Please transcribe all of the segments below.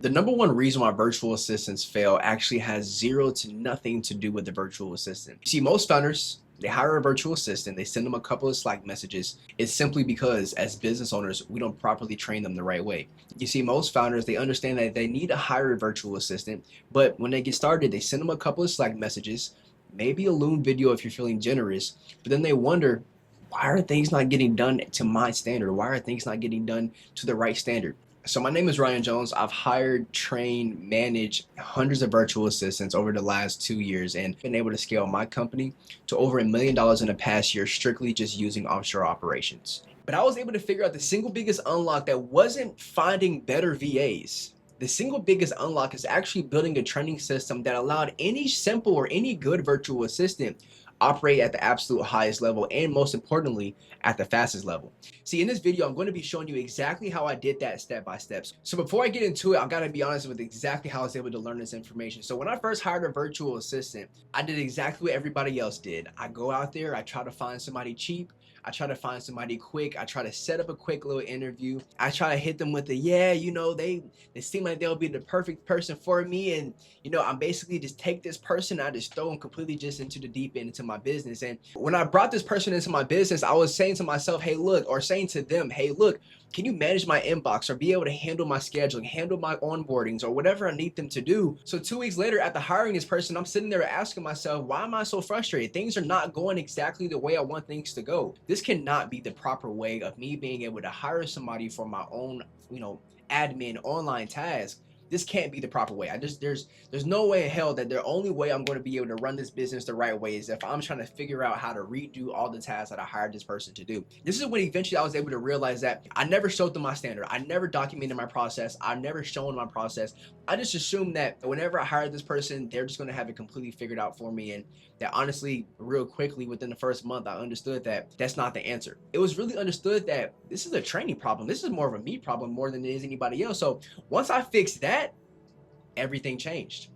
The number one reason why virtual assistants fail actually has zero to nothing to do with the virtual assistant. You see, most founders, they hire a virtual assistant, they send them a couple of Slack messages. It's simply because as business owners, we don't properly train them the right way. You see, most founders, they understand that they need to hire a virtual assistant, but when they get started, they send them a couple of Slack messages, maybe a Loom video if you're feeling generous, but then they wonder, why are things not getting done to my standard? Why are things not getting done to the right standard? So my name is Ryan Jones. I've hired, trained, managed hundreds of virtual assistants over the last 2 years and been able to scale my company to over $1 million in the past year, strictly just using offshore operations. But I was able to figure out the single biggest unlock that wasn't finding better VAs. The single biggest unlock is actually building a training system that allowed any simple or any good virtual assistant operate at the absolute highest level, and most importantly, at the fastest level. See, in this video, I'm going to be showing you exactly how I did that step by step. So before I get into it, I've got to be honest with exactly how I was able to learn this information. So when I first hired a virtual assistant, I did exactly what everybody else did. I go out there, I try to find somebody cheap, I try to find somebody quick. I try to set up a quick little interview. I try to hit them with the, yeah, they seem like they'll be the perfect person for me. And, I'm basically just take this person, I just throw them completely just into the deep end into my business. And when I brought this person into my business, I was saying to myself, hey, look, or saying to them, hey, look, can you manage my inbox or be able to handle my scheduling, handle my onboardings or whatever I need them to do? So 2 weeks later, after hiring this person, I'm sitting there asking myself, why am I so frustrated? Things are not going exactly the way I want things to go. This cannot be the proper way of me being able to hire somebody for my own, admin online task. This can't be the proper way. There's no way in hell that the only way I'm going to be able to run this business the right way is if I'm trying to figure out how to redo all the tasks that I hired this person to do. This is when eventually I was able to realize that I never showed them my standard. I never documented my process. I never shown my process. I just assumed that whenever I hired this person, they're just going to have it completely figured out for me. And that honestly, real quickly within the first month, I understood that that's not the answer. It was really understood that this is a training problem. This is more of a me problem more than it is anybody else. So once I fixed that, everything changed.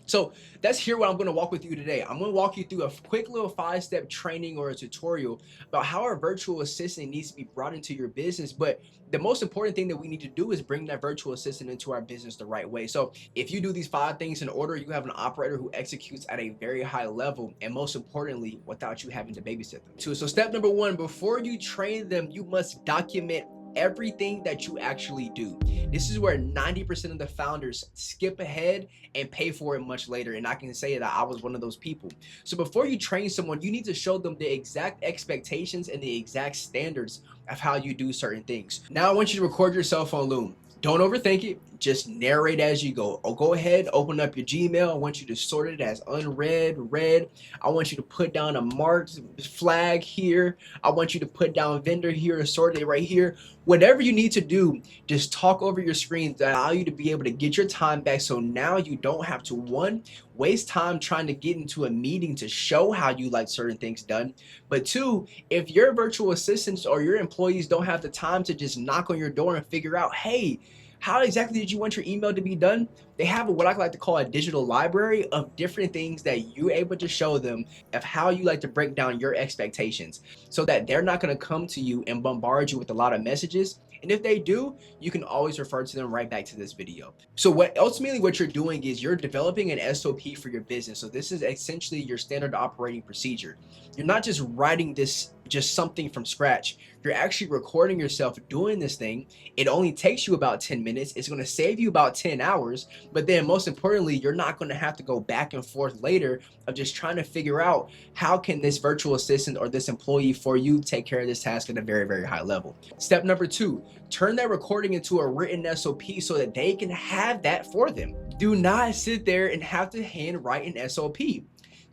So that's here what I'm going to walk with you today. I'm going to walk you through a quick little 5-step training or a tutorial about how a virtual assistant needs to be brought into your business. But the most important thing that we need to do is bring that virtual assistant into our business the right way. So if you do these 5 things in order, you have an operator who executes at a very high level, and most importantly, without you having to babysit them too. So step number 1, before you train them, you must document everything that you actually do. This is where 90% of the founders skip ahead and pay for it much later. And I can say that I was one of those people. So before you train someone, you need to show them the exact expectations and the exact standards of how you do certain things. Now I want you to record yourself on Loom. Don't overthink it. Just narrate as you go. Or go ahead, open up your Gmail. I want you to sort it as unread, read. I want you to put down a marked flag here. I want you to put down vendor here, sort it right here. Whatever you need to do, just talk over your screen to allow you to be able to get your time back. So now you don't have to, 1, waste time trying to get into a meeting to show how you like certain things done. But 2, if your virtual assistants or your employees don't have the time to just knock on your door and figure out, hey, how exactly did you want your email to be done? They have what I like to call a digital library of different things that you're able to show them of how you like to break down your expectations so that they're not going to come to you and bombard you with a lot of messages. And if they do, you can always refer to them right back to this video. So what you're doing is you're developing an SOP for your business. So this is essentially your standard operating procedure. You're not just writing just something from scratch. You're actually recording yourself doing this thing. It only takes you about 10 minutes. It's going to save you about 10 hours. But then most importantly, you're not going to have to go back and forth later of just trying to figure out how can this virtual assistant or this employee for you take care of this task at a very, very high level. Step number 2, turn that recording into a written SOP so that they can have that for them. Do not sit there and have to hand write an SOP.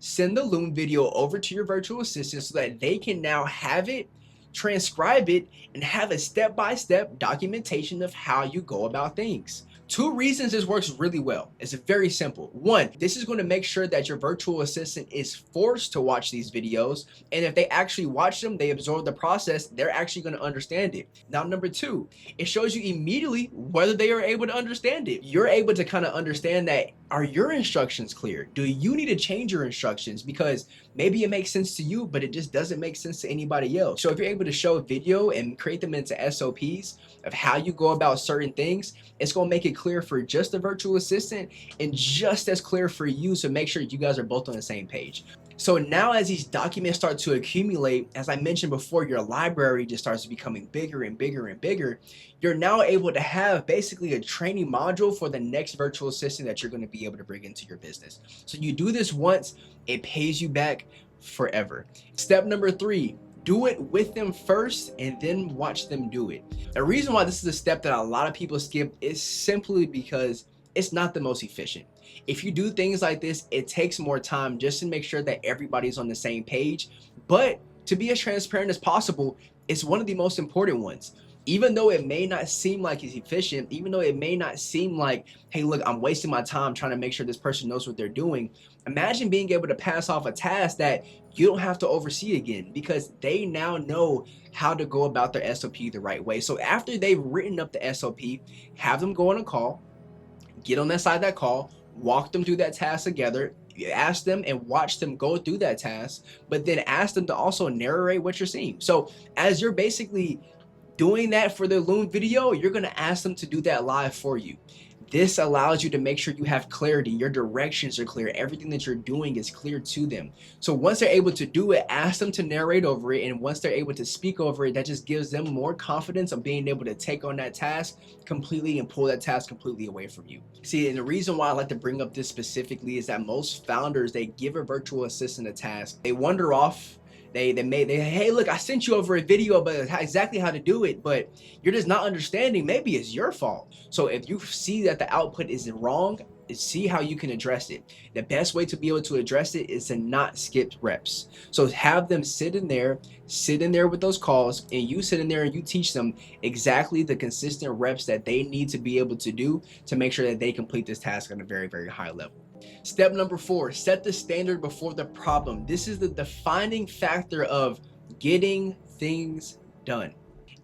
Send the Loom video over to your virtual assistant so that they can now have it, transcribe it, and have a step-by-step documentation of how you go about things. 2 reasons this works really well. It's very simple. 1, this is going to make sure that your virtual assistant is forced to watch these videos. And if they actually watch them, they absorb the process, they're actually going to understand it. Now, number 2, it shows you immediately whether they are able to understand it. You're able to kind of understand that Are your instructions clear? Do you need to change your instructions? Because maybe it makes sense to you, but it just doesn't make sense to anybody else. So if you're able to show a video and create them into SOPs of how you go about certain things, it's going to make it clear for just the virtual assistant and just as clear for you, so make sure you guys are both on the same page. So now as these documents start to accumulate, as I mentioned before, your library just starts becoming bigger and bigger and bigger. You're now able to have basically a training module for the next virtual assistant that you're going to be able to bring into your business. So you do this once, it pays you back forever. Step number 3, do it with them first and then watch them do it. The reason why this is a step that a lot of people skip is simply because it's not the most efficient. If you do things like this, it takes more time just to make sure that everybody's on the same page. But to be as transparent as possible, it's one of the most important ones. Even though it may not seem like it's efficient, even though it may not seem like, hey, look, I'm wasting my time trying to make sure this person knows what they're doing. Imagine being able to pass off a task that you don't have to oversee again, because they now know how to go about their SOP the right way. So after they've written up the SOP, have them go on a call, get on that side of that call, walk them through that task together, ask them and watch them go through that task, but then ask them to also narrate what you're seeing. So as you're basically doing that for the Loom video, you're going to ask them to do that live for you. This allows you to make sure you have clarity, your directions are clear, everything that you're doing is clear to them. So once they're able to do it, ask them to narrate over it, and once they're able to speak over it, that just gives them more confidence of being able to take on that task completely and pull that task completely away from you. See, and the reason why I like to bring up this specifically is that most founders, they give a virtual assistant a task, they wander off. They hey, look, I sent you over a video about exactly how to do it, but you're just not understanding. Maybe it's your fault. So if you see that the output is wrong, see how you can address it. The best way to be able to address it is to not skip reps. So have them sit in there with those calls, and you sit in there and you teach them exactly the consistent reps that they need to be able to do to make sure that they complete this task on a very, very high level. Step number 4, set the standard before the problem. This is the defining factor of getting things done.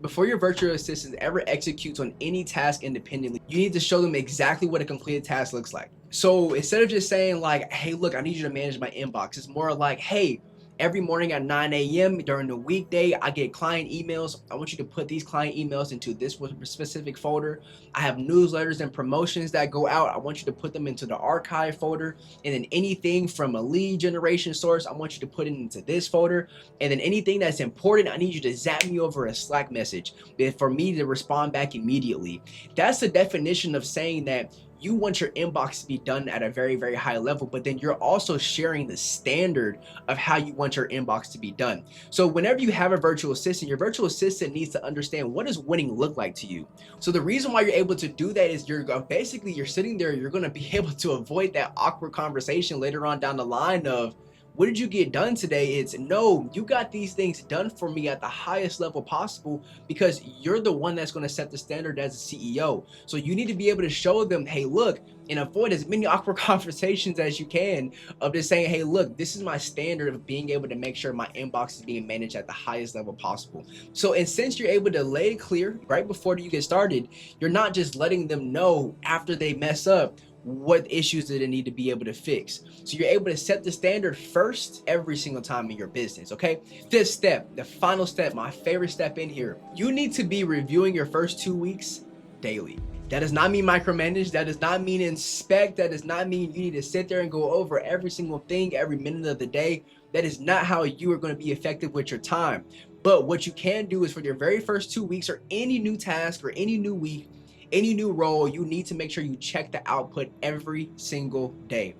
Before your virtual assistant ever executes on any task independently, you need to show them exactly what a completed task looks like. So instead of just saying like, hey, look, I need you to manage my inbox, it's more like, hey, every morning at 9 a.m. during the weekday, I get client emails. I want you to put these client emails into this specific folder. I have newsletters and promotions that go out. I want you to put them into the archive folder. And then anything from a lead generation source, I want you to put it into this folder. And then anything that's important, I need you to zap me over a Slack message for me to respond back immediately. That's the definition of saying that you want your inbox to be done at a very, very high level, but then you're also sharing the standard of how you want your inbox to be done. So whenever you have a virtual assistant, your virtual assistant needs to understand, what does winning look like to you? So the reason why you're able to do that is you're sitting there, you're going to be able to avoid that awkward conversation later on down the line of, what did you get done today? It's, no, you got these things done for me at the highest level possible, because you're the one that's going to set the standard as a CEO. So you need to be able to show them, hey, look, and avoid as many awkward conversations as you can of just saying, hey, look, this is my standard of being able to make sure my inbox is being managed at the highest level possible. So, and since you're able to lay it clear right before you get started, you're not just letting them know after they mess up what issues do they need to be able to fix. So you're able to set the standard first every single time in your business, okay? 5th step, the final step, my favorite step in here. You need to be reviewing your first 2 weeks daily. That does not mean micromanage. That does not mean inspect. That does not mean you need to sit there and go over every single thing every minute of the day. That is not how you are going to be effective with your time. But what you can do is, for your very first 2 weeks or any new task or any new week, any new role, you need to make sure you check the output every single day.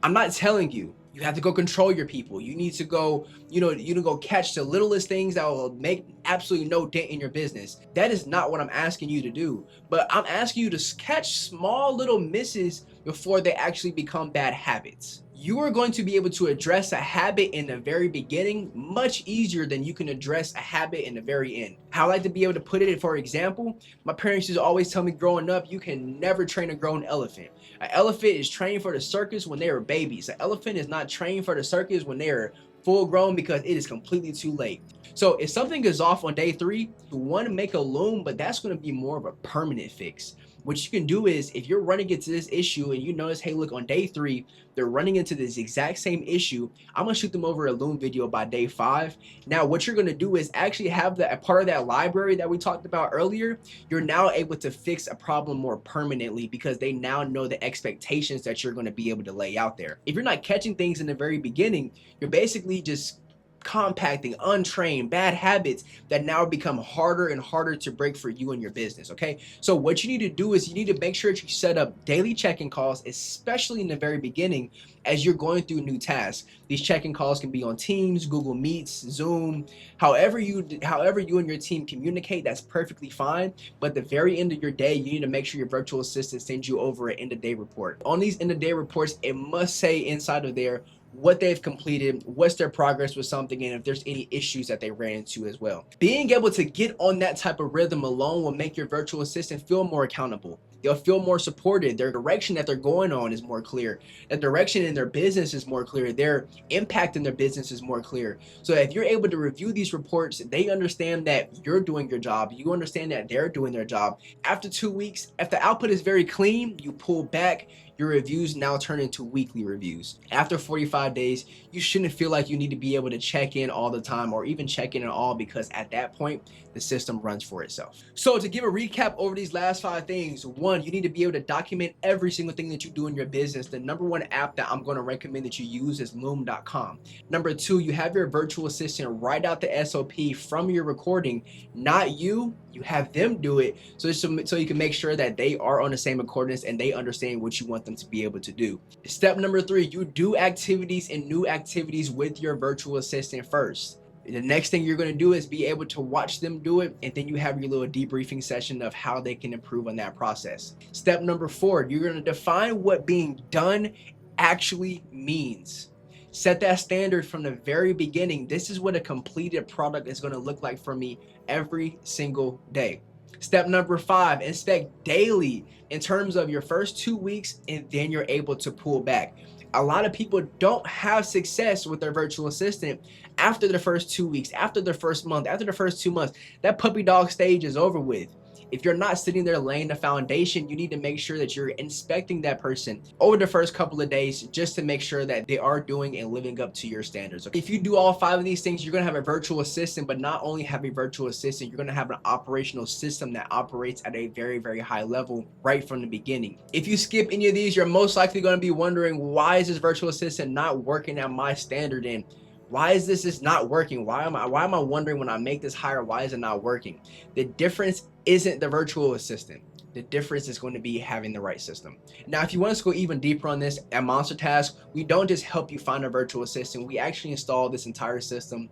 I'm not telling you you have to go control your people. You need to go, you to go catch the littlest things that will make absolutely no dent in your business. That is not what I'm asking you to do. But I'm asking you to catch small little misses before they actually become bad habits. You are going to be able to address a habit in the very beginning much easier than you can address a habit in the very end. How I like to be able to put it, for example, my parents used to always tell me growing up, you can never train a grown elephant. An elephant is trained for the circus when they are babies. An elephant is not trained for the circus when they are full grown, because it is completely too late. So if something is off on day 3, you want to make a loom, but that's going to be more of a permanent fix. What you can do is, if you're running into this issue and you notice, hey, look, on day 3, they're running into this exact same issue, I'm gonna shoot them over a Loom video by day 5. Now, what you're gonna do is actually have that a part of that library that we talked about earlier. You're now able to fix a problem more permanently because they now know the expectations that you're gonna be able to lay out there. If you're not catching things in the very beginning, you're basically just compacting untrained bad habits that now become harder and harder to break for you and your business. Okay, so what you need to do is you need to make sure that you set up daily check-in calls, especially in the very beginning as you're going through new tasks. These check-in calls can be on Teams, Google Meets, Zoom, however you and your team communicate, that's perfectly fine. But at the very end of your day, you need to make sure your virtual assistant sends you over an end of day report. On these end of day reports, it must say inside of there what they've completed, what's their progress with something, and if there's any issues that they ran into as well. Being able to get on that type of rhythm alone will make your virtual assistant feel more accountable. They'll feel more supported. Their direction that they're going on is more clear. The direction in their business is more clear. Their impact in their business is more clear. So if you're able to review these reports, they understand that you're doing your job. You understand that they're doing their job. After 2 weeks, if the output is very clean, you pull back. Your reviews now turn into weekly reviews. After 45 days, you shouldn't feel like you need to be able to check in all the time or even check in at all, because at that point, the system runs for itself. So to give a recap over these last 5 things, 1, you need to be able to document every single thing that you do in your business. The number 1 app that I'm going to recommend that you use is Loom.com. Number 2, you have your virtual assistant write out the SOP from your recording, not you. You have them do it so you can make sure that they are on the same accordance and they understand what you want them to be able to do. Step number 3, you do activities and new activities with your virtual assistant first. The next thing you're going to do is be able to watch them do it, and then you have your little debriefing session of how they can improve on that process. Step number 4, you're going to define what being done actually means. Set that standard from the very beginning. This is what a completed product is going to look like for me every single day. Step number 5, inspect daily in terms of your first 2 weeks, and then you're able to pull back. A lot of people don't have success with their virtual assistant after the first 2 weeks, after the first month, after the first 2 months. That puppy dog stage is over with. If you're not sitting there laying the foundation, you need to make sure that you're inspecting that person over the first couple of days just to make sure that they are doing and living up to your standards. If you do all 5 of these things, you're going to have a virtual assistant, but not only have a virtual assistant, you're going to have an operational system that operates at a very, very high level right from the beginning. If you skip any of these, you're most likely going to be wondering, why is this virtual assistant not working at my standard? And why is this not working? Why am I wondering when I make this hire, why is it not working? The difference isn't the virtual assistant. The difference is going to be having the right system. Now, if you want us to go even deeper on this at Monster Task, we don't just help you find a virtual assistant. We actually install this entire system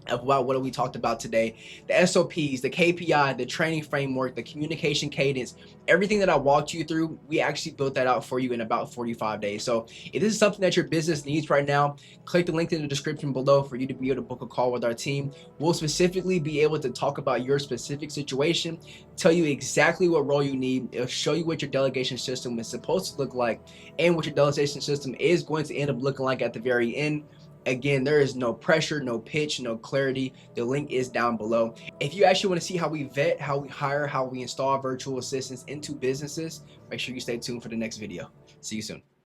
about what we talked about today: the SOPs, the KPI, the training framework, the communication cadence, everything that I walked you through. We actually built that out for you in about 45 days. So if this is something that your business needs right now, click the link in the description below for you to be able to book a call with our team. We'll specifically be able to talk about your specific situation, tell you exactly what role you need. It'll show you what your delegation system is supposed to look like and what your delegation system is going to end up looking like at the very end. Again, there is no pressure, no pitch, no clarity. The link is down below. If you actually want to see how we vet, how we hire, how we install virtual assistants into businesses, make sure you stay tuned for the next video. See you soon.